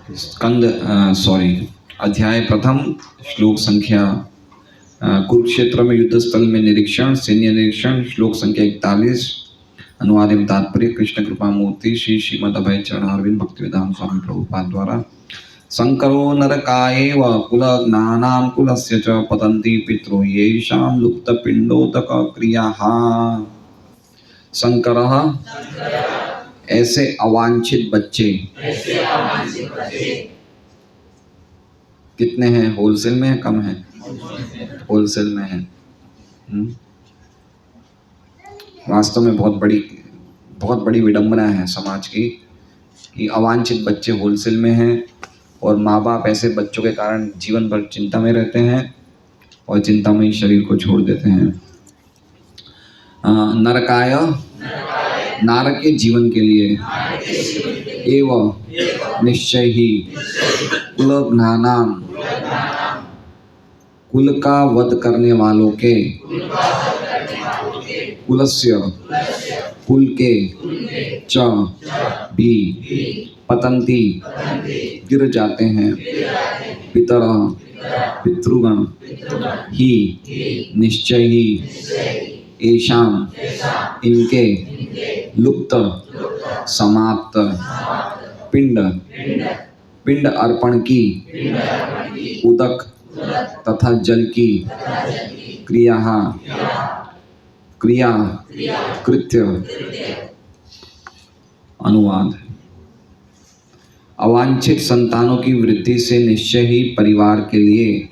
स्कंद अध्याय प्रथम श्लोक संख्या कुरुक्षेत्र में युद्ध स्थल में निरीक्षण सैन्य निरीक्षण श्लोक संख्या 41 अनुवाद एवं तात्पर्य कृष्ण कृपा मूर्ति श्री श्रीमद अभय चरण अरविंद भक्ति वेदांत स्वामी प्रभुपाद द्वारा संकरो नरकायेव कुलज्ञानां कुलस्य च पतन्ति पितरो येषां लुप्तपिण्डोदक क्रियाः। संकरः ऐसे अवांछित बच्चे कितने हैं? होलसेल में है, कम है? होलसेल में है। वास्तव में बहुत बड़ी विडंबना है समाज की कि अवांछित बच्चे होलसेल में हैं और माँ बाप ऐसे बच्चों के कारण जीवन भर चिंता में रहते हैं और चिंता में ही शरीर को छोड़ देते हैं। नरकाय नारक के जीवन के लिए एवं निश्चय ही कुलज्ञानां कुल का वध करने वालों के कुलस्य कुल के च भी पतंती गिर जाते हैं पितर पितृगण ही निश्चय ही एशाम इनके लुप्त समाप्त पिंड अर्पण की उदक तथा जल की क्रिया कृत्य। अनुवाद। अवांछित संतानों की वृद्धि से निश्चय ही परिवार के लिए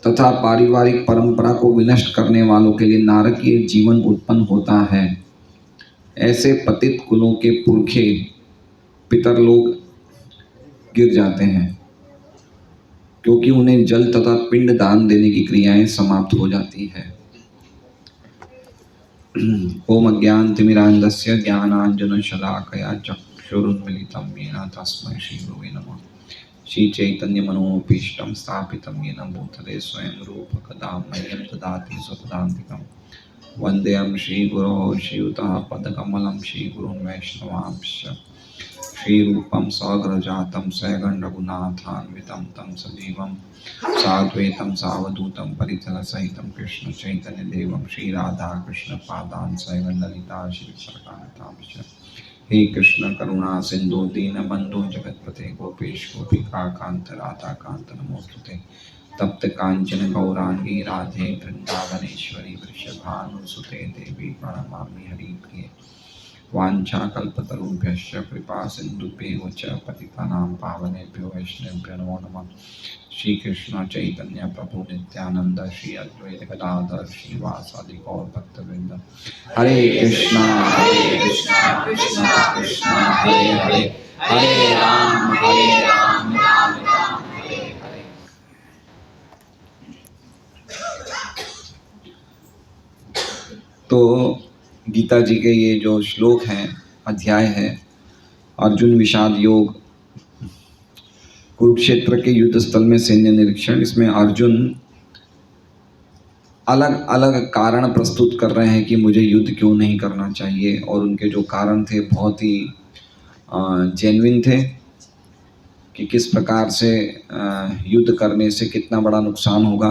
तथा पारिवारिक परंपरा को विनष्ट करने वालों के लिए नारकीय जीवन उत्पन्न होता है। ऐसे पतित कुलों के पुरखे पितर लोग गिर जाते हैं क्योंकि उन्हें जल तथा पिंड दान देने की क्रियाएं समाप्त हो जाती है। ओम अज्ञानतिमिरान्धस्य ज्ञानाञ्जनशलाकया चक्षुरुन्मीलितं येन तस्मै श्रीगुरवे नमः। श्रीचैतन्यमनोभीष्टं स्थापितं येन भूतले स्वयं रूपकदा मह्यं ददाति स्वपदान्तिकं। वन्देऽहं श्रीगुरोः श्रीयुतः पदकमलं श्रीगुरुन् वैष्णवांश्च। श्रीरूपं सग्रजातं सगण रघुनाथान्वितं तं सजीवं साद्वैतं सावधूतं परिजनसहितं कृष्ण चैतन्यदेवं श्रीराधाकृष्णपादान् सगण ललिता श्रीविशाखान्वितांश्च। हे कृष्ण करुणा सिंधु दीनबंधु जगत्पते गोपेश गोपिकान्त राधाकान्त नमोस्तुते। तप्त कांचन गौरांगी राधे वृंदावनेश्वरी वृषभानुसुते देवी प्रणमामि हरिप्रिये। वाञ्छाकल्पतरुभ्यश्च कृपा सिन्धुभ्येव च पतितानां पावनेभ्यो वैष्णवेभ्यो नमो नमः। श्री कृष्ण चैतन्य प्रभु नित्यानंद श्री अद्वैत गदाधर श्रीवासादि गौर भक्तवृंद। हरे कृष्णा कृष्णा कृष्णा हरे हरे हरे राम राम राम हरे हरे। तो गीता जी के ये जो श्लोक हैं, अध्याय है अर्जुन विषाद योग, कुरुक्षेत्र के युद्ध स्थल में सैन्य निरीक्षण। इसमें अर्जुन अलग अलग कारण प्रस्तुत कर रहे हैं कि मुझे युद्ध क्यों नहीं करना चाहिए, और उनके जो कारण थे बहुत ही जेन्युइन थे कि किस प्रकार से युद्ध करने से कितना बड़ा नुकसान होगा।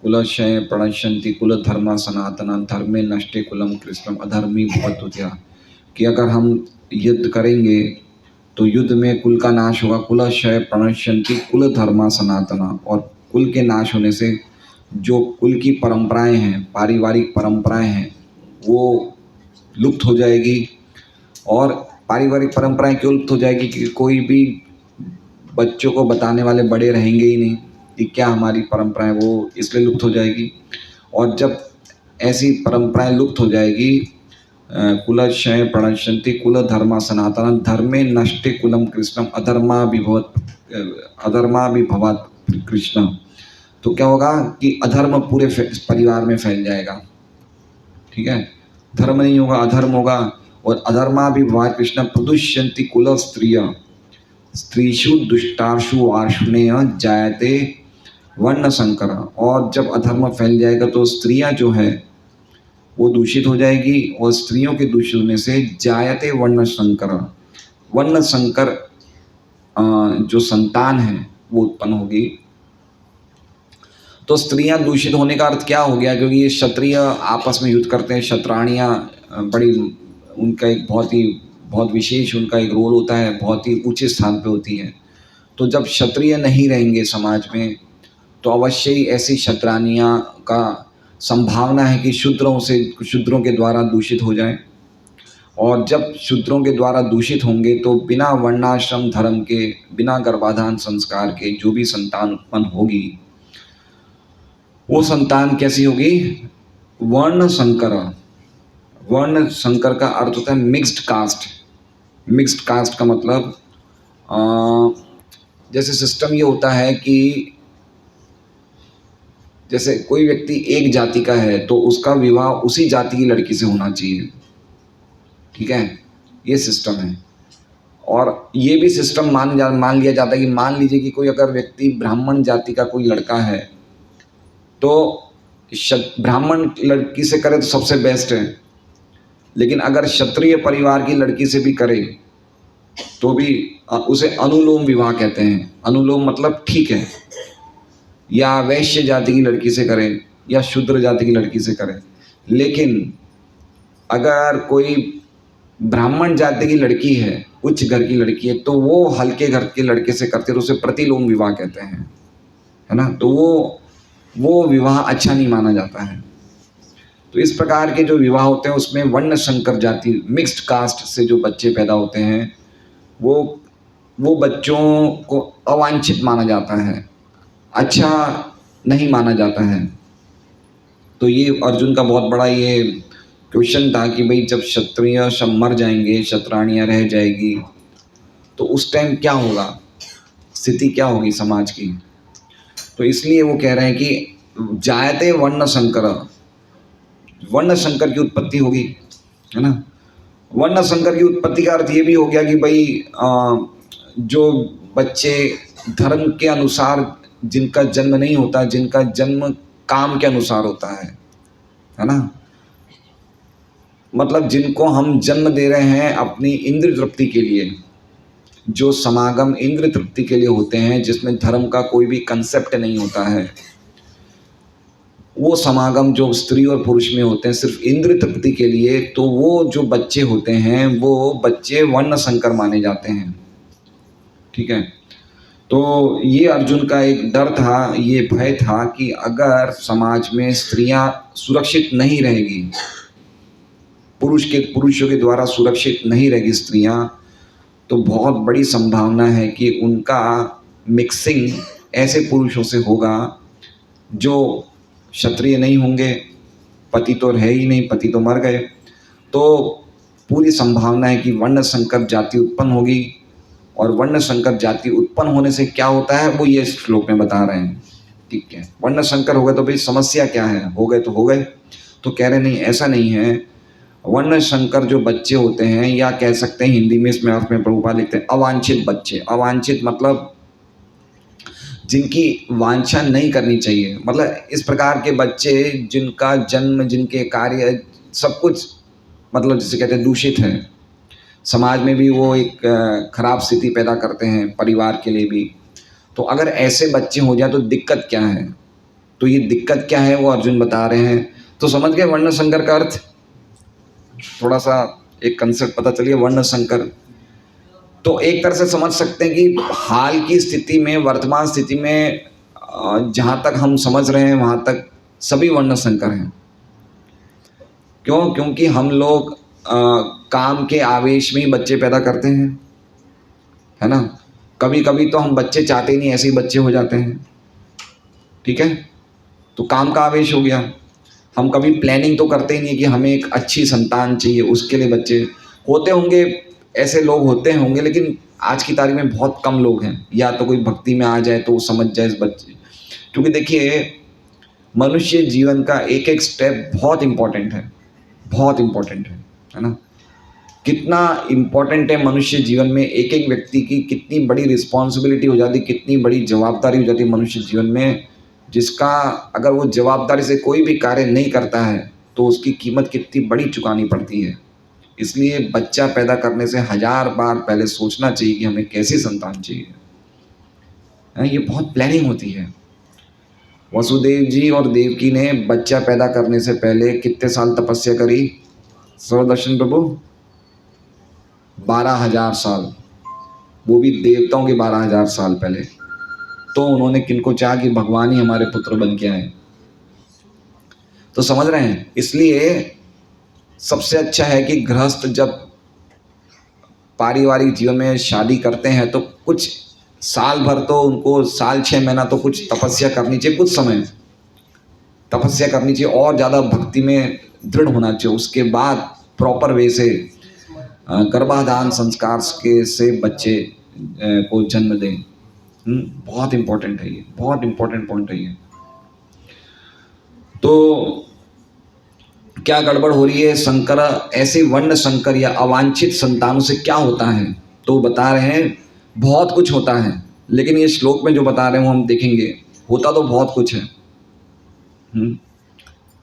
कुलक्षय प्रणश्यन्ति कुल धर्म सनातन धर्मे नष्टे कुलम कृष्णम अधर्मी भवत्युत्या, कि अगर हम युद्ध करेंगे तो युद्ध में कुल का नाश होगा। कुलक्षय प्रणश्यन्ति कुल धर्म सनातन, और कुल के नाश होने से जो कुल की परंपराएं हैं, पारिवारिक परंपराएं हैं, वो लुप्त हो जाएगी। और पारिवारिक परंपराएं क्यों लुप्त हो जाएगी? कि कोई भी बच्चों को बताने वाले बड़े रहेंगे ही नहीं कि क्या हमारी परंपरा है, वो इसलिए लुप्त हो जाएगी। और जब ऐसी परंपराएं लुप्त हो जाएगी, कुलक्षय प्रणश्यन्ति कुल धर्म सनातन धर्मे नष्टे कुलम कृष्णम अधर्मा विभवत कृष्ण, तो क्या होगा कि अधर्म पूरे परिवार में फैल जाएगा। ठीक है, धर्म नहीं होगा, अधर्म होगा। और अधर्मा विभवत कृष्ण प्रदुष्यन्ति कुल स्त्रिय स्त्रीषु दुष्टाशु वार्ष्णेय जायते वर्ण संकर। और जब अधर्म फैल जाएगा तो स्त्रियां जो है वो दूषित हो जाएगी, और स्त्रियों के दूषित होने से जायते वर्ण संकर, वर्ण संकर जो संतान है वो उत्पन्न होगी। तो स्त्रियां दूषित होने का अर्थ क्या हो गया? क्योंकि ये क्षत्रिय आपस में युद्ध करते हैं, क्षत्राणियाँ बड़ी, उनका एक बहुत विशेष उनका एक रोल होता है, बहुत ही ऊंचे स्थान पे होती है। तो जब क्षत्रिय नहीं रहेंगे समाज में तो अवश्य ही ऐसी क्षत्राणियाँ का संभावना है कि शूद्रों के द्वारा दूषित हो जाए। और जब शूद्रों के द्वारा दूषित होंगे तो बिना वर्णाश्रम धर्म के, बिना गर्भाधान संस्कार के जो भी संतान उत्पन्न होगी वो संतान कैसी होगी? वर्ण संकर। वर्ण संकर का अर्थ होता है मिक्स्ड कास्ट। मिक्स्ड कास्ट का मतलब जैसे सिस्टम ये होता है कि जैसे कोई व्यक्ति एक जाति का है तो उसका विवाह उसी जाति की लड़की से होना चाहिए, ठीक है, ये सिस्टम है। और ये भी सिस्टम मान लिया जाता है कि मान लीजिए कि कोई अगर व्यक्ति ब्राह्मण जाति का कोई लड़का है तो ब्राह्मण लड़की से करे तो सबसे बेस्ट है, लेकिन अगर क्षत्रिय परिवार की लड़की से भी करे तो भी उसे अनुलोम विवाह कहते हैं। अनुलोम मतलब ठीक है, या वैश्य जाति की लड़की से करे या शूद्र जाति की लड़की से करे। लेकिन अगर कोई ब्राह्मण जाति की लड़की है, उच्च घर की लड़की है, तो वो हल्के घर के लड़के से करते तो उसे प्रतिलोम विवाह कहते हैं, है ना। तो वो विवाह अच्छा नहीं माना जाता है। तो इस प्रकार के जो विवाह होते हैं उसमें वर्ण संकर जाति, मिक्स्ड कास्ट से जो बच्चे पैदा होते हैं वो बच्चों को अवांछित माना जाता है, अच्छा नहीं माना जाता है। तो ये अर्जुन का बहुत बड़ा ये क्वेश्चन था कि भाई जब क्षत्रिय सब मर जाएंगे, क्षत्राणियाँ रह जाएगी, तो उस टाइम क्या होगा, स्थिति क्या होगी समाज की। तो इसलिए वो कह रहे हैं कि जायते वर्ण संकर, वर्ण संकर की उत्पत्ति होगी, है ना। वर्ण संकर की उत्पत्ति का अर्थ ये भी हो गया कि भाई जो बच्चे धर्म के अनुसार जिनका जन्म नहीं होता, जिनका जन्म काम के अनुसार होता है ना, मतलब जिनको हम जन्म दे रहे हैं अपनी इंद्र तृप्ति के लिए, जो समागम इंद्र तृप्ति के लिए होते हैं, जिसमें धर्म का कोई भी कंसेप्ट नहीं होता है, वो समागम जो स्त्री और पुरुष में होते हैं सिर्फ इंद्र तृप्ति के लिए, तो वो जो बच्चे होते हैं वो बच्चे वर्ण संकर माने जाते हैं, ठीक है। तो ये अर्जुन का एक डर था, ये भय था कि अगर समाज में स्त्रियां सुरक्षित नहीं रहेगी, पुरुषों के द्वारा सुरक्षित नहीं रहेगी स्त्रियां, तो बहुत बड़ी संभावना है कि उनका मिक्सिंग ऐसे पुरुषों से होगा जो क्षत्रिय नहीं होंगे। पति तो है ही नहीं, पति तो मर गए, तो पूरी संभावना है कि वर्ण संकर जाति उत्पन्न होगी। और वर्ण संकर जाति उत्पन्न होने से क्या होता है वो ये श्लोक में बता रहे हैं, ठीक है। वर्ण संकर हो गए तो भाई समस्या क्या है, हो गए तो हो गए। तो कह रहे नहीं, ऐसा नहीं है। वर्ण संकर जो बच्चे होते हैं, या कह सकते हैं हिंदी में इसमें अर्थ में प्रभुपाद लिखते हैं अवांछित बच्चे। अवांछित मतलब जिनकी वांछा नहीं करनी चाहिए, मतलब इस प्रकार के बच्चे जिनका जन्म, जिनके कार्य सब कुछ मतलब जिसे कहते हैं दूषित है, समाज में भी वो एक खराब स्थिति पैदा करते हैं, परिवार के लिए भी। तो अगर ऐसे बच्चे हो जाए तो दिक्कत क्या है, तो ये दिक्कत क्या है वो अर्जुन बता रहे हैं। तो समझ गए वर्ण संकर का अर्थ, थोड़ा सा एक कंसेप्ट पता चलिए वर्ण संकर। तो एक तरह से समझ सकते हैं कि हाल की स्थिति में, वर्तमान स्थिति में जहाँ तक हम समझ रहे हैं वहाँ तक सभी वर्ण संकर हैं। क्यों? क्योंकि हम लोग काम के आवेश में ही बच्चे पैदा करते हैं, है ना। कभी कभी तो हम बच्चे चाहते ही नहीं, ऐसे ही बच्चे हो जाते हैं, ठीक है। तो काम का आवेश हो गया। हम कभी प्लानिंग तो करते ही नहीं कि हमें एक अच्छी संतान चाहिए, उसके लिए बच्चे होते होंगे, ऐसे लोग होते होंगे, लेकिन आज की तारीख में बहुत कम लोग हैं। या तो कोई भक्ति में आ जाए तो वो समझ जाए इस बच्चे, क्योंकि देखिए मनुष्य जीवन का एक एक स्टेप बहुत इम्पोर्टेंट है, बहुत इम्पोर्टेंट है ना। कितना इम्पोर्टेंट है मनुष्य जीवन में, एक एक व्यक्ति की कितनी बड़ी रिस्पॉन्सिबिलिटी हो जाती, कितनी बड़ी जवाबदारी हो जाती है मनुष्य जीवन में, जिसका अगर वो जवाबदारी से कोई भी कार्य नहीं करता है तो उसकी कीमत कितनी बड़ी चुकानी पड़ती है। इसलिए बच्चा पैदा करने से 1000 बार पहले सोचना चाहिए कि हमें कैसी संतान चाहिए। ये बहुत प्लानिंग होती है। वसुदेव जी और देवकी ने बच्चा पैदा करने से पहले कितने साल तपस्या करी सर्वदर्शन प्रभु? 12,000 साल, वो भी देवताओं के 12,000 साल पहले। तो उन्होंने किनको चाहा कि भगवान ही हमारे पुत्र बन के आए। तो समझ रहे हैं, इसलिए सबसे अच्छा है कि गृहस्थ जब पारिवारिक जीवन में शादी करते हैं तो कुछ साल भर तो उनको, साल 6 महीना तो कुछ तपस्या करनी चाहिए, कुछ समय तपस्या करनी चाहिए और ज़्यादा भक्ति में दृढ़ होना चाहिए। उसके बाद प्रॉपर वे से गर्भाधान संस्कार के से बच्चे को जन्म दें। बहुत इंपॉर्टेंट है ये, बहुत इंपॉर्टेंट पॉइंट है ये। तो क्या गड़बड़ हो रही है? शंकर ऐसे वर्ण संकर या अवांछित संतानों से क्या होता है? तो बता रहे हैं बहुत कुछ होता है, लेकिन ये श्लोक में जो बता रहे हैं वो हम देखेंगे। होता तो बहुत कुछ है,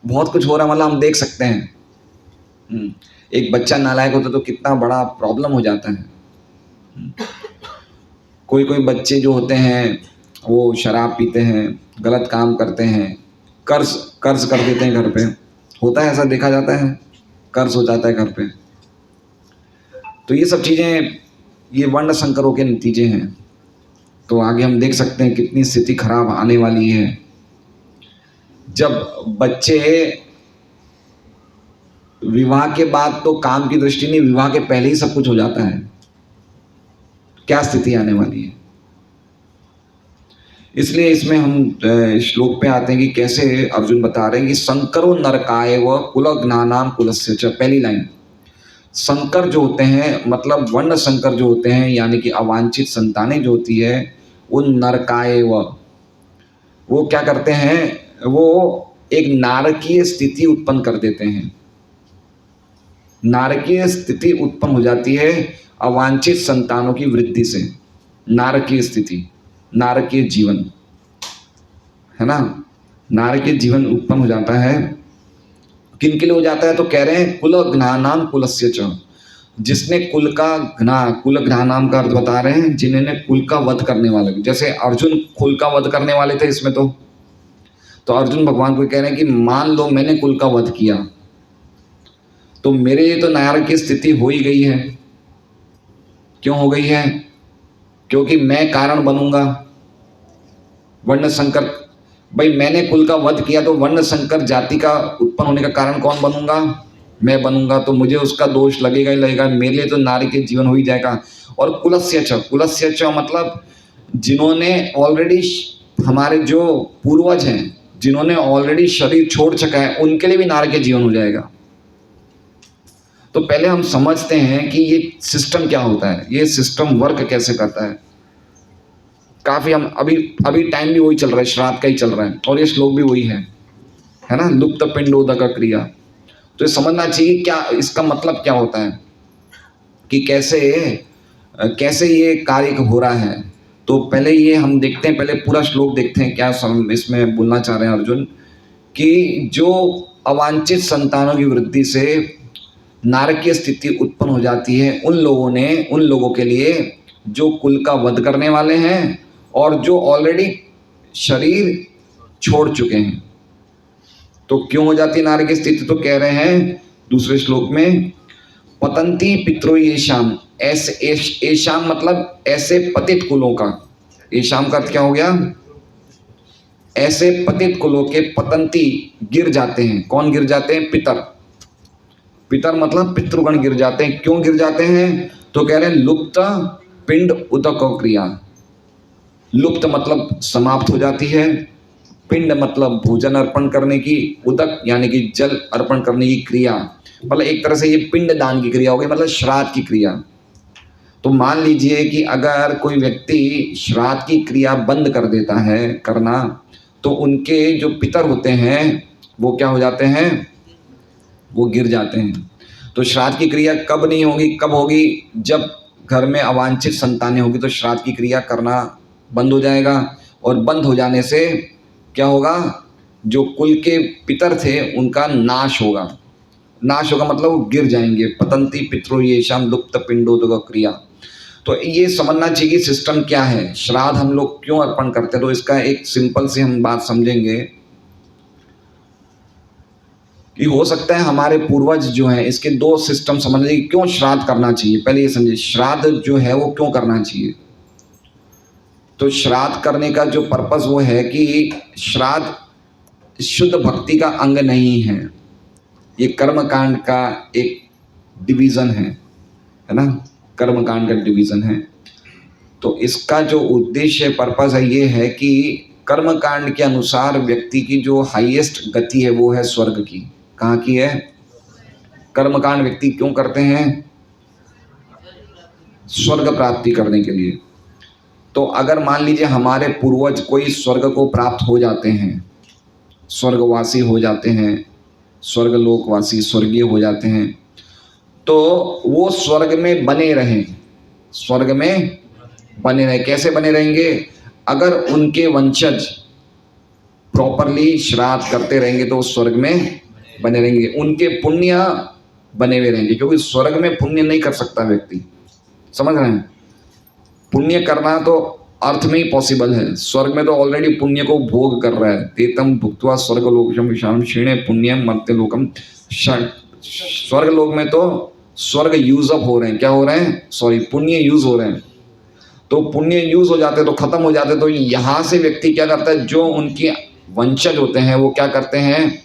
बहुत कुछ हो रहा है, मतलब हम देख सकते हैं। एक बच्चा नालायक होता तो कितना बड़ा प्रॉब्लम हो जाता है। कोई कोई बच्चे जो होते हैं वो शराब पीते हैं, गलत काम करते हैं, कर्ज कर देते हैं घर पे। होता है ऐसा, देखा जाता है, कर्ज हो जाता है घर पे। तो ये सब चीज़ें, ये वर्ण संकरों के नतीजे हैं। तो आगे हम देख सकते हैं कितनी स्थिति खराब आने वाली है। जब बच्चे विवाह के बाद, तो काम की दृष्टि नहीं, विवाह के पहले ही सब कुछ हो जाता है, क्या स्थिति आने वाली है। इसलिए इसमें हम श्लोक पे आते हैं कि कैसे अर्जुन बता रहे हैं कि संकरो नरकाय व कुल ज्ञानाम कुलस्य च। पहली लाइन, संकर जो होते हैं मतलब वर्ण संकर जो होते हैं, यानी कि अवांछित संतानें जो होती है, वो नरकाय वो क्या करते हैं? वो एक नारकीय स्थिति उत्पन्न कर देते हैं। नारकीय स्थिति उत्पन्न हो जाती है अवांछित संतानों की वृद्धि से। नारकीय स्थिति, नारकीय जीवन है ना, नारकीय जीवन उत्पन्न हो जाता है। किन के लिए हो जाता है? तो कह रहे हैं कुल ज्ञानाम कुलस्य च। जिसने कुल का कुल ज्ञानाम का अर्थ बता रहे हैं, जिन्होंने कुल का वध करने वाले। जैसे अर्जुन कुल का वध करने वाले थे इसमें। तो अर्जुन भगवान को कह रहे हैं कि मान लो मैंने कुल का वध किया तो मेरे लिए तो नारकीय की स्थिति हो ही गई है। क्यों हो गई है? क्योंकि मैं कारण बनूंगा वर्ण संकर। भाई मैंने कुल का वध किया तो वर्ण संकर जाति का उत्पन्न होने का कारण कौन बनूंगा? मैं बनूंगा। तो मुझे उसका दोष लगेगा ही लगेगा, मेरे लिए तो नारी के जीवन हो ही जाएगा। और कुलस्य च मतलब जिन्होंने ऑलरेडी, हमारे जो पूर्वज हैं जिन्होंने ऑलरेडी शरीर छोड़ चुका है, उनके लिए भी नारी के जीवन हो जाएगा। तो पहले हम समझते हैं कि ये सिस्टम क्या होता है, ये सिस्टम वर्क कैसे करता है। काफी हम अभी टाइम भी वही चल रहा है, श्राद्ध का ही चल रहा है, और ये श्लोक भी वही है ना, लुप्त पिंडोदक क्रिया। तो ये समझना चाहिए क्या इसका मतलब क्या होता है, कि कैसे ये कार्य हो रहा है। तो पहले ये हम देखते हैं, पहले पूरा श्लोक देखते हैं क्या इसमें बोलना चाह रहे हैं अर्जुन, कि जो अवांछित संतानों की वृद्धि से नारकीय स्थिति उत्पन्न हो जाती है, उन लोगों के लिए जो कुल का वध करने वाले हैं और जो ऑलरेडी शरीर छोड़ चुके हैं। तो क्यों हो जाती है नारकीय स्थिति? तो कह रहे हैं दूसरे श्लोक में, पतंती पितरो येषाम। ऐशाम मतलब ऐसे पतित कुलों का। येषाम का अर्थ क्या हो गया? ऐसे पतित कुलों के, पतंती गिर जाते हैं। कौन गिर जाते हैं? पितर मतलब पितृगण गिर जाते हैं। क्यों गिर जाते हैं? तो कह रहे हैं लुप्त पिंड उदक क्रिया। लुप्त मतलब समाप्त हो जाती है, पिंड मतलब भोजन अर्पण करने की, उदक यानी कि जल अर्पण करने की क्रिया, मतलब एक तरह से ये पिंड दान की क्रिया हो गई, मतलब श्राद्ध की क्रिया। तो मान लीजिए कि अगर कोई व्यक्ति श्राद्ध की क्रिया बंद कर देता है करना, तो उनके जो पितर होते हैं वो क्या हो जाते हैं? वो गिर जाते हैं। तो श्राद्ध की क्रिया कब नहीं होगी? कब होगी? जब घर में अवांछित संतानें होगी तो श्राद्ध की क्रिया करना बंद हो जाएगा। और बंद हो जाने से क्या होगा? जो कुल के पितर थे उनका नाश होगा। नाश होगा मतलब वो गिर जाएंगे। पतंती पितरो येषाम लुप्त पिंडोदक क्रिया। तो ये समझना चाहिए कि सिस्टम क्या है, श्राद्ध हम लोग क्यों अर्पण करते हैं। तो इसका एक सिंपल से हम बात समझेंगे कि हो सकता है हमारे पूर्वज जो हैं, इसके दो सिस्टम समझने कि क्यों श्राद्ध करना चाहिए। पहले ये समझिए श्राद्ध जो है वो क्यों करना चाहिए। तो श्राद्ध करने का जो पर्पस वो है कि श्राद्ध शुद्ध भक्ति का अंग नहीं है, ये कर्मकांड का एक डिवीजन है ना, कर्मकांड का डिवीजन है। तो इसका जो उद्देश्य पर्पस है ये है कि कर्मकांड के अनुसार व्यक्ति की जो हाईएस्ट गति है वो है स्वर्ग की। कहाँ की है? कर्मकांड व्यक्ति क्यों करते हैं? स्वर्ग प्राप्ति करने के लिए। तो अगर मान लीजिए हमारे पूर्वज कोई स्वर्ग को प्राप्त हो जाते हैं, स्वर्गवासी हो जाते हैं, स्वर्गलोकवासी स्वर्गीय हो जाते हैं, तो वो स्वर्ग में बने रहें, स्वर्ग में बने रहें। कैसे बने रहेंगे? अगर उनके वंशज प्रॉपरली श्राद्ध करते रहेंगे तो स्वर्ग में बने रहेंगे, उनके पुण्य बने हुए रहेंगे। क्योंकि स्वर्ग में पुण्य नहीं कर सकता व्यक्ति, समझ रहे हैं? पुण्य करना तो अर्थ में ही पॉसिबल है, स्वर्ग में तो ऑलरेडी पुण्य को भोग कर रहा है। तेतम भुक्त्वा स्वर्ग लोकम विशालम क्षीणे पुण्यम मर्त्य लोकम। स्वर्ग लोक में तो स्वर्ग यूज अप हो रहे हैं, क्या हो रहे हैं? सॉरी, पुण्य यूज हो रहे हैं। तो पुण्य यूज हो जाते तो खत्म हो जाते। तो यहाँ से व्यक्ति क्या करता है, जो उनके वंशज होते हैं वो क्या करते हैं,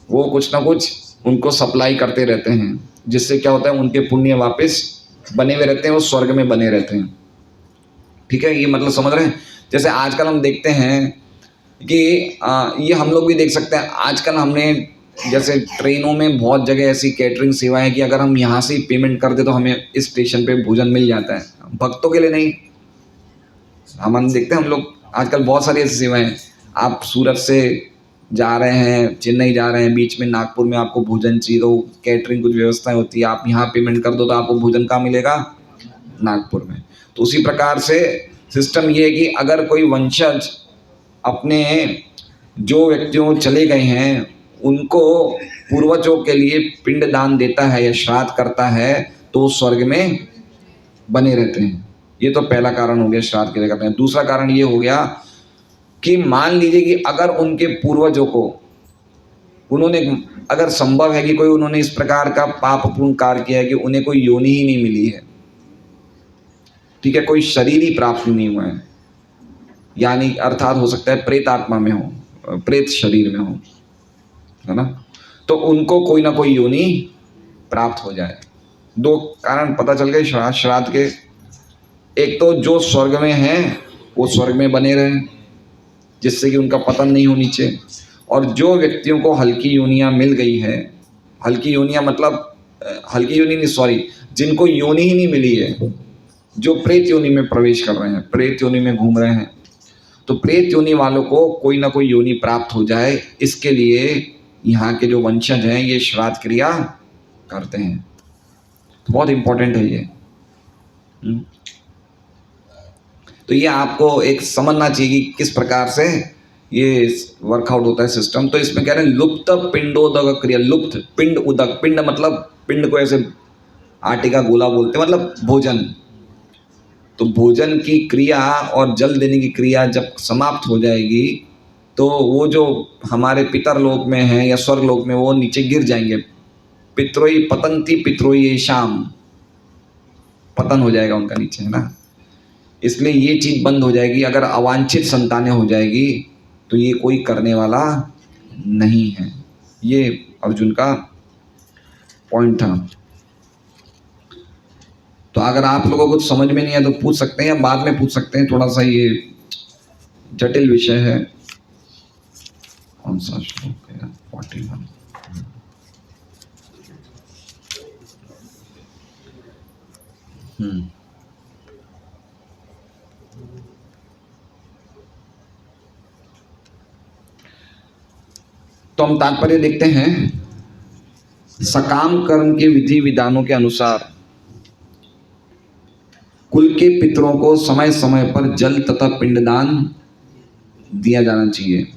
वो कुछ ना कुछ उनको सप्लाई करते रहते हैं, जिससे क्या होता है उनके पुण्य वापस बने हुए रहते हैं, वो स्वर्ग में बने रहते हैं। ठीक है, ये मतलब समझ रहे हैं? जैसे आजकल हम देखते हैं कि ये हम लोग भी देख सकते हैं, आजकल हमने जैसे ट्रेनों में बहुत जगह ऐसी कैटरिंग सेवा है कि अगर हम यहाँ से पेमेंट कर दे तो हमें इस स्टेशन पे भोजन मिल जाता है। भक्तों के लिए नहीं, हम देखते हैं हम लोग आजकल बहुत सारी ऐसी सेवाएं हैं। आप सूरत से जा रहे हैं, चेन्नई जा रहे हैं, बीच में नागपुर में आपको भोजन चाहिए तो कैटरिंग कुछ व्यवस्थाएं होती है, आप यहाँ पेमेंट कर दो तो आपको भोजन कहाँ मिलेगा? नागपुर में। तो उसी प्रकार से सिस्टम ये है कि अगर कोई वंशज अपने जो व्यक्तियों चले गए हैं उनको पूर्वजों के लिए पिंड दान देता है या श्राद्ध करता है तो स्वर्ग में बने रहते हैं। ये तो पहला कारण हो गया श्राद्ध के लिए करते हैं। दूसरा कारण ये हो गया कि मान लीजिए कि अगर उनके पूर्वजों को उन्होंने, अगर संभव है कि कोई उन्होंने इस प्रकार का पापपूर्ण कार्य किया है कि उन्हें कोई योनि ही नहीं मिली है, ठीक है, कोई शरीर ही प्राप्त नहीं हुआ है, यानी अर्थात हो सकता है प्रेत आत्मा में हो, प्रेत शरीर में हो, है ना, तो उनको कोई ना कोई योनि प्राप्त हो जाए। दो कारण पता चल गए श्राद्ध के। एक तो जो स्वर्ग में हैं वो स्वर्ग में बने रहें जिससे कि उनका पतन नहीं हो नीचे, और जो व्यक्तियों को हल्की योनियाँ मिल गई है, हल्की योनियाँ मतलब हल्की योनि नहीं, सॉरी, जिनको योनि ही नहीं मिली है, जो प्रेत योनि में प्रवेश कर रहे हैं, प्रेत योनि में घूम रहे हैं, तो प्रेत योनि वालों को कोई ना कोई योनि प्राप्त हो जाए, इसके लिए यहाँ के जो वंशज हैं ये श्राद्ध क्रिया करते हैं। तो बहुत इंपॉर्टेंट है ये। तो ये आपको एक समझना चाहिए कि किस प्रकार से ये वर्कआउट होता है सिस्टम। तो इसमें कह रहे हैं लुप्त पिंडोदक क्रिया। लुप्त पिंड उदक, पिंड मतलब पिंड को ऐसे आटे का गोला बोलते हैं, मतलब भोजन। तो भोजन की क्रिया और जल देने की क्रिया जब समाप्त हो जाएगी तो वो जो हमारे पितर लोक में हैं या स्वर्ग लोक में वो नीचे गिर जाएंगे। पित्रोई पतंती पित्रोई ये शाम, पतन हो जाएगा उनका नीचे, है ना। इसलिए ये चीज़ बंद हो जाएगी। अगर अवांछित संतानें हो जाएगी तो ये कोई करने वाला नहीं है। ये अर्जुन का पॉइंट था। तो अगर आप लोगों को समझ में नहीं है तो पूछ सकते हैं या बाद में पूछ सकते हैं, थोड़ा सा ये जटिल विषय है। कौन सा श्लोक है? 41। तो हम तात्पर्य देखते हैं। सकाम कर्म के विधि विधानों के अनुसार कुल के पितरों को समय समय पर जल तथा पिंडदान दिया जाना चाहिए।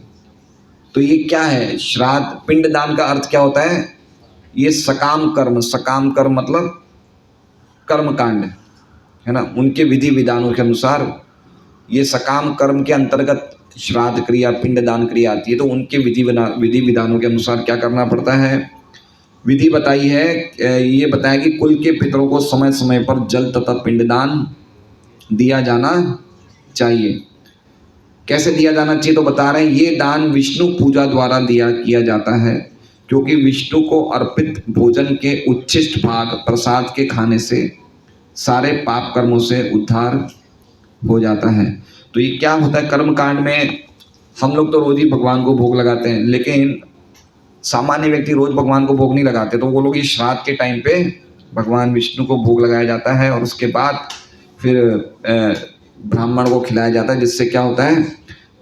तो ये क्या है? श्राद्ध पिंडदान का अर्थ क्या होता है? ये सकाम कर्म मतलब कर्म कांड है ना, उनके विधि विधानों के अनुसार ये सकाम कर्म के अंतर्गत श्राद्ध क्रिया पिंडदान क्रिया आती है। तो उनके विधि विधानों के अनुसार क्या करना पड़ता है, विधि बताई है। ये बताया कि कुल के पितरों को समय समय पर जल तथा पिंडदान दिया जाना चाहिए। कैसे दिया जाना चाहिए तो बता रहे हैं, ये दान विष्णु पूजा द्वारा किया जाता है, क्योंकि विष्णु को अर्पित भोजन के उच्छिष्ट भाग प्रसाद के खाने से सारे पाप कर्मों से उद्धार हो जाता है। तो ये क्या होता है कर्म कांड में, हम लोग तो रोज ही भगवान को भोग लगाते हैं, लेकिन सामान्य व्यक्ति रोज भगवान को भोग नहीं लगाते। तो वो लोग इस श्राद्ध के टाइम पे भगवान विष्णु को भोग लगाया जाता है और उसके बाद फिर ब्राह्मण को खिलाया जाता है, जिससे क्या होता है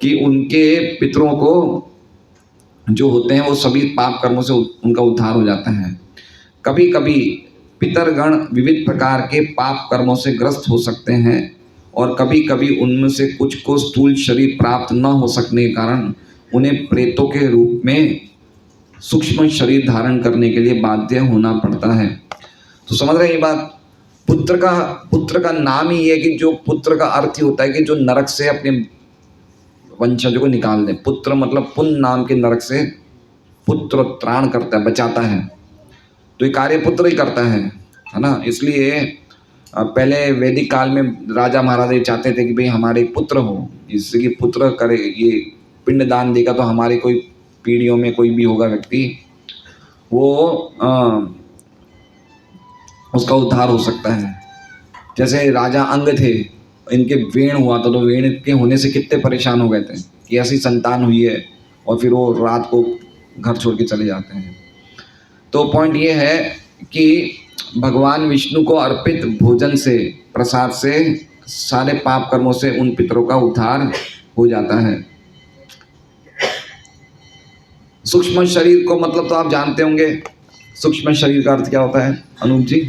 कि उनके पितरों को जो होते हैं वो सभी पाप कर्मों से उनका उद्धार हो जाता है। कभी कभी पितरगण विविध प्रकार के पाप कर्मों से ग्रस्त हो सकते हैं और कभी कभी उनमें से कुछ को स्थूल शरीर प्राप्त न हो सकने के कारण उन्हें प्रेतों के रूप में सूक्ष्म शरीर धारण करने के लिए बाध्य होना पड़ता है। तो समझ रहे हैं ये बात। पुत्र का नाम ही है कि जो पुत्र का अर्थ ही होता है कि जो नरक से अपने वंशजों को निकाल दे। पुत्र मतलब पुण्य नाम के नरक से पुत्र त्राण करता है, बचाता है। तो ये कार्य पुत्र ही करता है ना। इसलिए पहले वैदिक काल में राजा महाराजा ये चाहते थे कि भाई हमारे एक पुत्र हो, जिससे कि पुत्र करे, ये पिंडदान देगा तो हमारे कोई पीढ़ियों में कोई भी होगा व्यक्ति, वो उसका उद्धार हो सकता है। जैसे राजा अंग थे, इनके वेण हुआ था, तो वेण के होने से कितने परेशान हो गए थे कि ऐसी संतान हुई है, और फिर वो रात को घर छोड़ के चले जाते हैं। तो पॉइंट ये है कि भगवान विष्णु को अर्पित भोजन से प्रसाद से सारे पाप कर्मों से उन पितरों का उद्धार हो जाता है। सूक्ष्म शरीर को मतलब तो आप जानते होंगे, सूक्ष्म शरीर का अर्थ क्या होता है अनूप जी?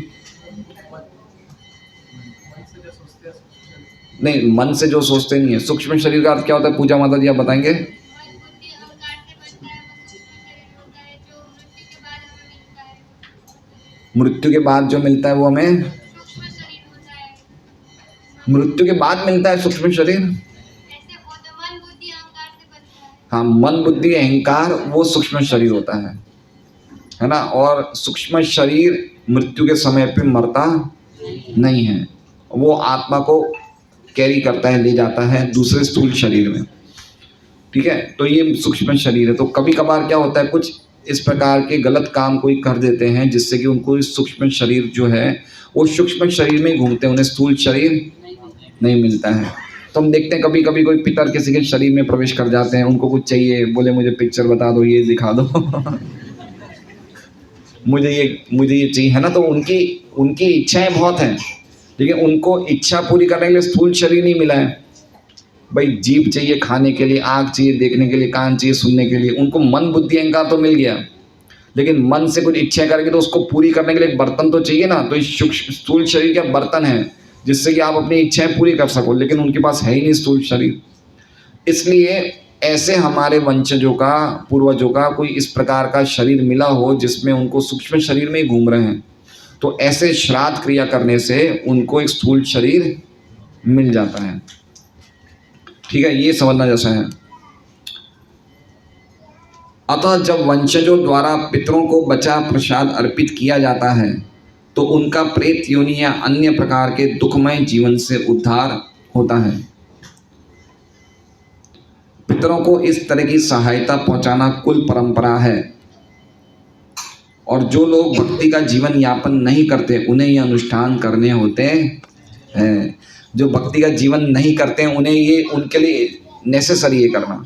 नहीं, मन से जो सोचते नहीं है। सूक्ष्म शरीर का अर्थ क्या होता है पूजा माता जी आप बताएंगे? मृत्यु के बाद जो मिलता है वो हमें मृत्यु के बाद मिलता है सूक्ष्म शरीर। हाँ, मन बुद्धि अहंकार वो सूक्ष्म शरीर होता है ना। और सूक्ष्म शरीर मृत्यु के समय पे मरता नहीं है, वो आत्मा को कैरी करता है, ले जाता है दूसरे स्थूल शरीर में। ठीक है, तो ये सूक्ष्म शरीर है। तो कभी कभार क्या होता है, कुछ इस प्रकार के गलत काम कोई कर देते हैं जिससे कि उनको इस सूक्ष्म शरीर जो है वो सूक्ष्म शरीर में ही घूमते हैं, उन्हें स्थूल शरीर नहीं मिलता है। तो हम देखते हैं कभी कभी कोई पितर किसी के शरीर में प्रवेश कर जाते हैं, उनको कुछ चाहिए, बोले मुझे पिक्चर बता दो, ये दिखा दो मुझे ये चाहिए, है ना। तो उनकी इच्छाएं बहुत हैं, लेकिन उनको इच्छा पूरी करने के लिए स्थूल शरीर नहीं मिला है। भाई जीभ चाहिए खाने के लिए, आँख चाहिए देखने के लिए, कान चाहिए सुनने के लिए, उनको मन बुद्धि अहंकार तो मिल गया, लेकिन मन से कुछ इच्छा करेंगे तो उसको पूरी करने के लिए एक बर्तन तो चाहिए ना। तो इस सूक्ष्म स्थूल शरीर का बर्तन है जिससे कि आप अपनी इच्छाएं पूरी कर सको, लेकिन उनके पास है ही नहीं स्थूल शरीर। इसलिए ऐसे हमारे वंशजों का, पूर्वजों का कोई इस प्रकार का शरीर मिला हो जिसमें उनको सूक्ष्म शरीर में ही घूम रहे हैं, तो ऐसे श्राद्ध क्रिया करने से उनको एक स्थूल शरीर मिल जाता है। ठीक है, ये समझना जैसा है। अतः जब वंशजों द्वारा पितरों को बचा प्रसाद अर्पित किया जाता है तो उनका प्रेत योनि या अन्य प्रकार के दुखमय जीवन से उद्धार होता है। पितरों को इस तरह की सहायता पहुंचाना कुल परंपरा है, और जो लोग भक्ति का जीवन यापन नहीं करते उन्हें ये अनुष्ठान करने होते हैं। जो भक्ति का जीवन नहीं करते हैं उन्हें ये, उनके लिए नेसेसरी ये करना,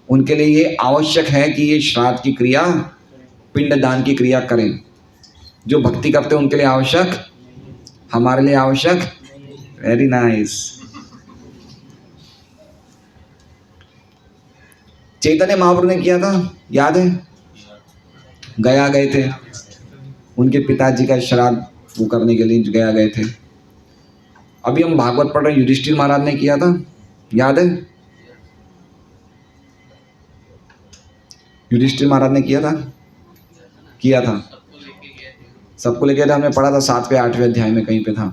उनके लिए ये आवश्यक है कि ये श्राद्ध की क्रिया, पिंडदान की क्रिया करें। जो भक्ति करते हैं उनके लिए आवश्यक, हमारे लिए आवश्यक। Very nice. चैतन्य महाप्रभु ने किया था, याद है? गया गए थे, उनके पिताजी का श्राद्ध वो करने के लिए गया गए थे। अभी हम भागवत पढ़ रहे हैं, युधिष्ठिर महाराज ने किया था, याद है? युधिष्ठिर महाराज ने किया था। सबको लेकर हमने पढ़ा था 7वें 8वें अध्याय में कहीं पे था।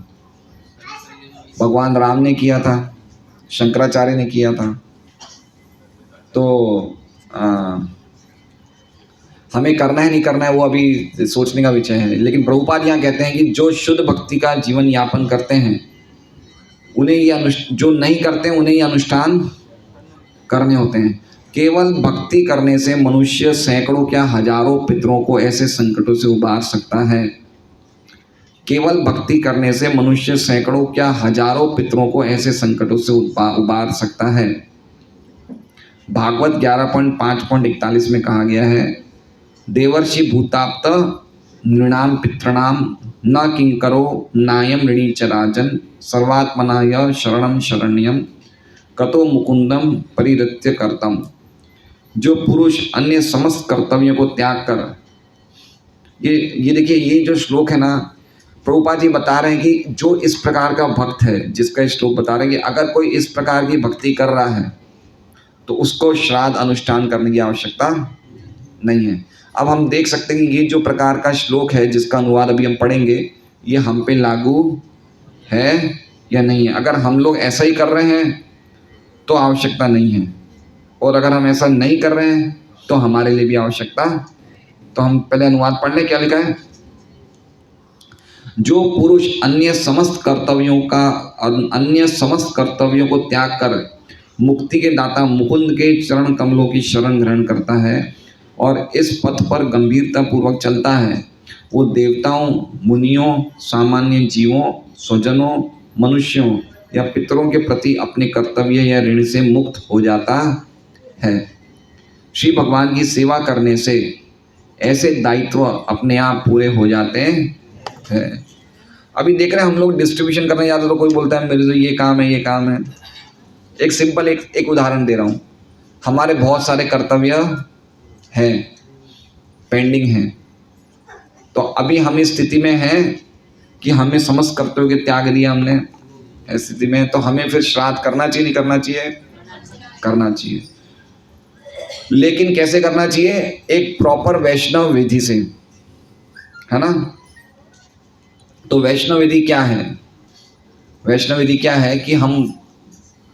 भगवान राम ने किया था, शंकराचार्य ने किया था। तो हमें करना है नहीं करना है वो अभी सोचने का विषय है। लेकिन प्रभुपाद यहाँ कहते हैं कि जो शुद्ध भक्ति का जीवन यापन करते हैं उन्हें ये जो नहीं करते हैं उन्हें ये अनुष्ठान करने होते हैं। केवल भक्ति करने से मनुष्य सैकड़ों क्या हजारों पितरों को ऐसे संकटों से उबार सकता है। केवल भक्ति करने से मनुष्य सैकड़ों क्या हजारों पितरों को ऐसे संकटों से उबार सकता है। भागवत 11.5.41 में कहा गया है, देवर्षि भूताप्त नृणाम पितृणाम न किंकरो नायम ऋणी च राजन सर्वात्मनाय शरणम शरण्यम कतो मुकुंदम परिरत्य करतम। जो पुरुष अन्य समस्त कर्तव्यों को त्याग कर, ये देखिए, ये जो श्लोक है ना, प्रभुपाद जी बता रहे हैं कि जो इस प्रकार का भक्त है, जिसका श्लोक बता रहे हैं कि अगर कोई इस प्रकार की भक्ति कर रहा है तो उसको श्राद्ध अनुष्ठान करने की आवश्यकता नहीं है। अब हम देख सकते हैं कि ये जो प्रकार का श्लोक है जिसका अनुवाद अभी हम पढ़ेंगे, ये हम पे लागू है या नहीं है। अगर हम लोग ऐसा ही कर रहे हैं तो आवश्यकता नहीं है, और अगर हम ऐसा नहीं कर रहे हैं तो हमारे लिए भी आवश्यकता। तो हम पहले अनुवाद पढ़ लें, क्या लिखा है। जो पुरुष अन्य समस्त कर्तव्यों को त्याग कर मुक्ति के दाता मुकुंद के चरण कमलों की शरण ग्रहण करता है और इस पथ पर गंभीरता पूर्वक चलता है, वो देवताओं, मुनियों, सामान्य जीवों, स्वजनों, मनुष्यों या पितरों के प्रति अपने कर्तव्य या ऋण से मुक्त हो जाता है। श्री भगवान की सेवा करने से ऐसे दायित्व अपने आप पूरे हो जाते हैं। अभी देख रहे हैं हम लोग डिस्ट्रीब्यूशन करने जाते तो कोई बोलता है मेरे से ये काम है, ये काम है। एक सिंपल एक उदाहरण दे रहा हूँ। हमारे बहुत सारे कर्तव्य हैं, पेंडिंग हैं। तो अभी हम इस स्थिति में हैं कि हमें समस्त कर्तव्य के त्याग दिया हमने, इस स्थिति में तो हमें फिर श्राद्ध करना चाहिए नहीं करना चाहिए? करना चाहिए। लेकिन कैसे करना चाहिए? एक प्रॉपर वैष्णव विधि से, है ना। तो वैष्णव विधि क्या है? वैष्णव विधि क्या है कि हम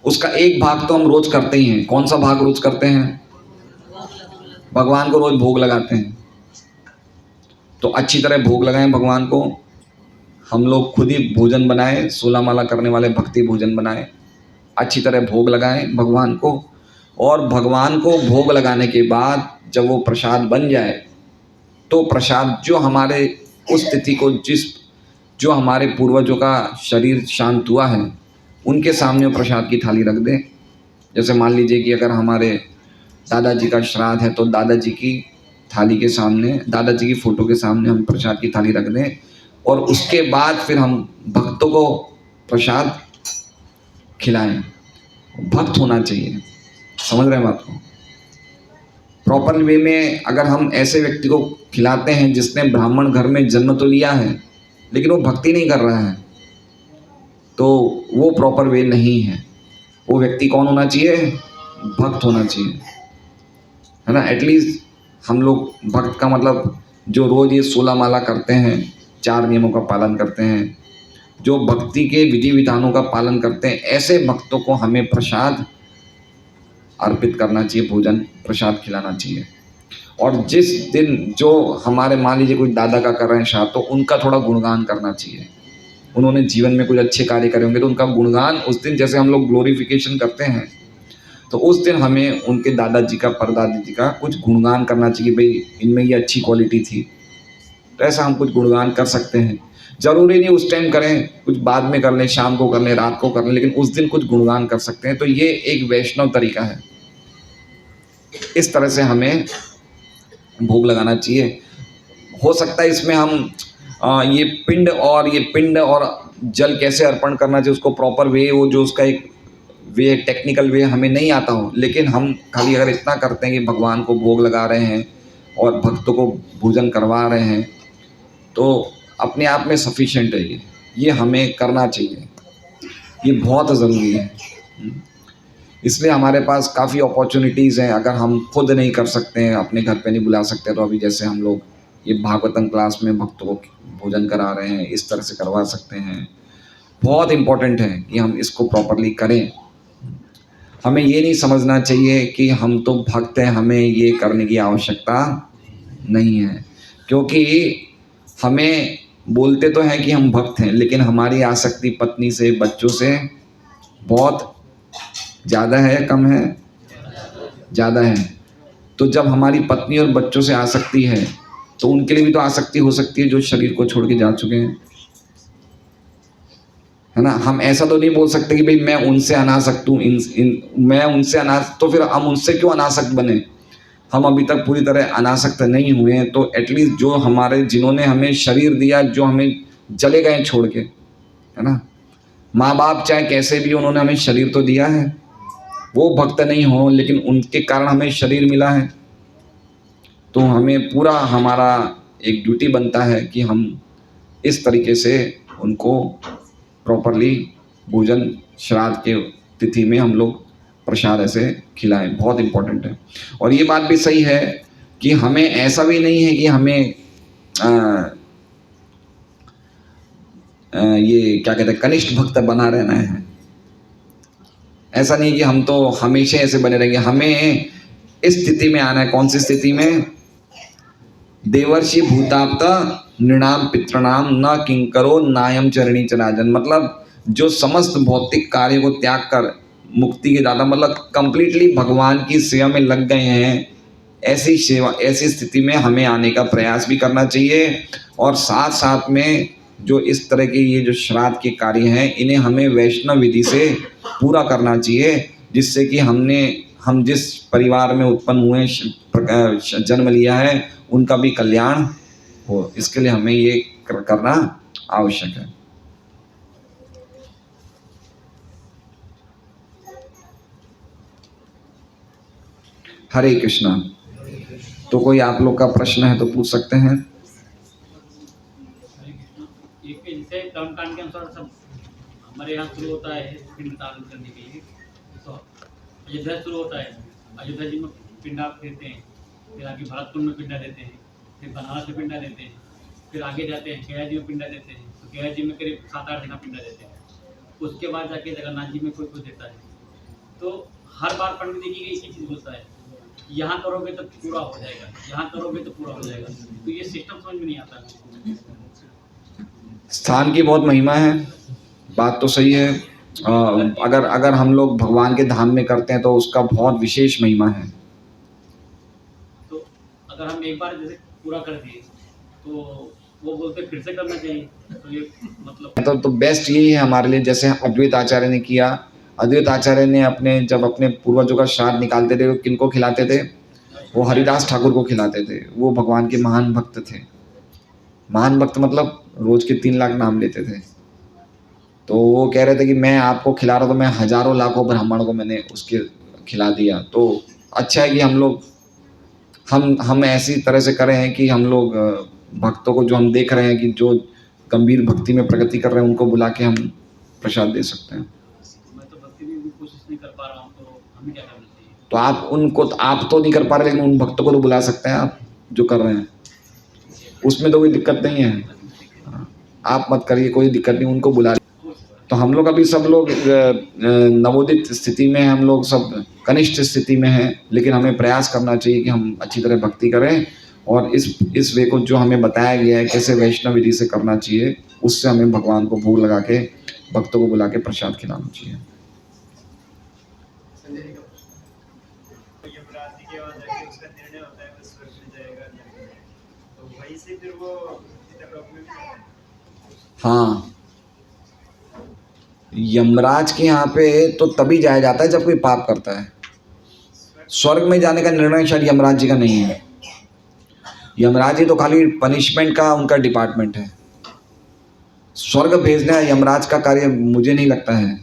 उसका एक भाग तो हम रोज करते ही हैं। कौन सा भाग रोज करते हैं? भगवान को रोज भोग लगाते हैं। तो अच्छी तरह भोग लगाएं भगवान को। हम लोग खुद ही भोजन बनाएं, 16 माला करने वाले भक्ति भोजन बनाएं, अच्छी तरह भोग लगाएं भगवान को। और भगवान को भोग लगाने के बाद जब वो प्रसाद बन जाए तो प्रसाद जो हमारे उस स्थिति को जो हमारे पूर्वजों का शरीर शांत हुआ है उनके सामने प्रसाद की थाली रख दें। जैसे मान लीजिए कि अगर हमारे दादाजी का श्राद्ध है तो दादाजी की थाली के सामने, दादाजी की फ़ोटो के सामने हम प्रसाद की थाली रख दें और उसके बाद फिर हम भक्तों को प्रसाद खिलाएं। भक्त होना चाहिए, समझ रहे हैं बात को। प्रॉपर वे में अगर हम ऐसे व्यक्ति को खिलाते हैं जिसने ब्राह्मण घर में जन्म तो लिया है लेकिन वो भक्ति नहीं कर रहा है, तो वो प्रॉपर वे नहीं है। वो व्यक्ति कौन होना चाहिए? भक्त होना चाहिए, है ना। एटलीस्ट हम लोग भक्त का मतलब जो रोज ये 16 माला करते हैं, 4 नियमों का पालन करते हैं, जो भक्ति के विधि विधानों का पालन करते हैं, ऐसे भक्तों को हमें प्रसाद अर्पित करना चाहिए, भोजन प्रसाद खिलाना चाहिए। और जिस दिन जो हमारे मान लीजिए कोई दादा का कर रहे हैं श्राद्ध, तो उनका थोड़ा गुणगान करना चाहिए। उन्होंने जीवन में कुछ अच्छे कार्य करे होंगे तो उनका गुणगान उस दिन, जैसे हम लोग ग्लोरिफिकेशन करते हैं, तो उस दिन हमें उनके दादाजी का, परदादी जी का कुछ गुणगान करना चाहिए। भाई इनमें ये अच्छी क्वालिटी थी, तो ऐसा हम कुछ गुणगान कर सकते हैं। जरूरी नहीं उस टाइम करें, कुछ बाद में कर लें, शाम को कर लें, रात को कर लें, लेकिन उस दिन कुछ गुणगान कर सकते हैं। तो ये एक वैष्णव तरीका है। इस तरह से हमें भोग लगाना चाहिए। हो सकता है इसमें हम ये पिंड और जल कैसे अर्पण करना चाहिए उसको प्रॉपर वे, वो जो उसका एक वे, टेक्निकल वे हमें नहीं आता हो, लेकिन हम खाली अगर इतना करते हैं कि भगवान को भोग लगा रहे हैं और भक्तों को भोजन करवा रहे हैं तो अपने आप में सफिशिएंट है। ये हमें करना चाहिए, ये बहुत ज़रूरी है। इसलिए हमारे पास काफ़ी अपॉर्चुनिटीज़ हैं। अगर हम खुद नहीं कर सकते हैं, अपने घर पे नहीं बुला सकते, तो अभी जैसे हम लोग ये भागवतम क्लास में भक्तों को भोजन करा रहे हैं, इस तरह से करवा सकते हैं। बहुत इम्पोर्टेंट है कि हम इसको प्रॉपरली करें। हमें ये नहीं समझना चाहिए कि हम तो भक्त हैं, हमें ये करने की आवश्यकता नहीं है, क्योंकि हमें बोलते तो हैं कि हम भक्त हैं, लेकिन हमारी आसक्ति पत्नी से, बच्चों से बहुत ज़्यादा है या कम है? ज़्यादा है। तो जब हमारी पत्नी और बच्चों से आसक्ति है, तो उनके लिए भी तो आसक्ति हो सकती है जो शरीर को छोड़ के जा चुके हैं, है ना। हम ऐसा तो नहीं बोल सकते कि भाई मैं उनसे अनासक्त हूँ, मैं उनसे अनासक्त, तो फिर हम उनसे क्यों अनासक्त बने? हम अभी तक पूरी तरह अनासक्त नहीं हुए हैं, तो एटलीस्ट जो हमारे, जिन्होंने हमें शरीर दिया, जो हमें चले गए छोड़ के, है ना। माँ बाप चाहे कैसे भी, उन्होंने हमें शरीर तो दिया है, वो भक्त नहीं हो लेकिन उनके कारण हमें शरीर मिला है। तो हमें पूरा, हमारा एक ड्यूटी बनता है कि हम इस तरीके से उनको प्रॉपरली भोजन, श्राद्ध के तिथि में हम लोग प्रसाद ऐसे खिलाएं। बहुत इम्पोर्टेंट है। और ये बात भी सही है कि हमें ऐसा भी नहीं है कि हमें ये क्या कहते हैं, कनिष्ठ भक्त बना रहना है। ऐसा नहीं कि हम तो हमेशा ऐसे बने रहेंगे। हमें इस स्थिति में आना है। कौन सी स्थिति में? देवर्षि भूताप्ता नृणाम पितृणाम न किंकरो नायम चरणी चराजन। मतलब जो समस्त भौतिक कार्य को त्याग कर मुक्ति के दाता, मतलब कंप्लीटली भगवान की सेवा में लग गए हैं, ऐसी सेवा, ऐसी स्थिति में हमें आने का प्रयास भी करना चाहिए। और साथ साथ में जो इस तरह के ये जो श्राद्ध के कार्य हैं, इन्हें हमें वैष्णव विधि से पूरा करना चाहिए, जिससे कि हम जिस परिवार में उत्पन्न हुए, जन्म लिया है, उनका भी कल्याण हो। इसके लिए हमें ये करना आवश्यक है। हरे कृष्णा। तो कोई आप लोग का प्रश्न है तो पूछ सकते हैं। जैसे कर्मकांड के अनुसार सब हमारे यहाँ शुरू होता है पिंडदान करने के लिए, तो अयोध्या शुरू होता है, अयोध्या जी में पिंडा देते हैं, फिर आगे भरतपुर में पिंडा देते हैं, फिर बनारस में पिंडा देते हैं, फिर आगे जाते हैं गया जी में पिंडा देते हैं, तो गया जी में करीब 7-8 जगह पिंडा देते हैं। उसके बाद जाके जगन्नाथ जी में कोई कोई देता है। तो हर बार पंडित जी की एक ही चीज़ बोलता है, यहाँ करोगे तो पूरा हो जाएगा, यहाँ करोगे तो पूरा हो जाएगा। तो ये सिस्टम समझ में नहीं आता। स्थान की बहुत महिमा है, बात तो सही है। अगर हम लोग भगवान के धाम में करते हैं तो उसका बहुत विशेष महिमा है। तो अगर हम एक बार जैसे पूरा कर दिए तो वो बोलते फिर से करना चाहिए, तो ये मतलब तो बेस्ट यही है हमारे लिए। जैसे अद्वैत आचार्य ने किया, अद्वैत आचार्य ने जब अपने पूर्वजों का श्राद्ध निकालते थे, वो किनको खिलाते थे? वो हरिदास ठाकुर को खिलाते थे। वो भगवान के महान भक्त थे। महान भक्त मतलब रोज के 3 लाख नाम लेते थे। तो वो कह रहे थे कि मैं आपको खिला रहा, तो मैं हजारों लाखों ब्राह्मणों को मैंने उसके खिला दिया। तो अच्छा है कि हम ऐसी तरह से करें हैं कि हम लोग भक्तों को, जो हम देख रहे हैं कि जो गंभीर भक्ति में प्रगति कर रहे हैं, उनको बुला के हम प्रसाद दे सकते हैं। मैं तो भक्ति में भी कोशिश नहीं कर पा रहा हूँ, तो हमें क्या करना चाहिए? तो आप तो नहीं कर पा रहे, लेकिन उन भक्तों को तो बुला सकते हैं आप, जो कर रहे हैं। उसमें तो कोई दिक्कत नहीं है। आप मत करिए, कोई दिक्कत नहीं, उनको बुला। तो हम लोग अभी सब लोग नवोदित स्थिति में, हम लोग सब कनिष्ठ स्थिति में हैं, लेकिन हमें प्रयास करना चाहिए कि हम अच्छी तरह भक्ति करें। और इस वे को जो हमें बताया गया है कैसे वैष्णव विधि से करना चाहिए, उससे हमें भगवान को भोग लगा के, भक्तों को बुला के प्रसाद खिलाना चाहिए। हाँ, यमराज के यहाँ पे तो तभी जाया जाता है जब कोई पाप करता है। स्वर्ग में जाने का निर्णय शायद यमराज जी का नहीं है। यमराज जी तो खाली पनिशमेंट का उनका डिपार्टमेंट है। स्वर्ग भेजना यमराज का कार्य मुझे नहीं लगता है।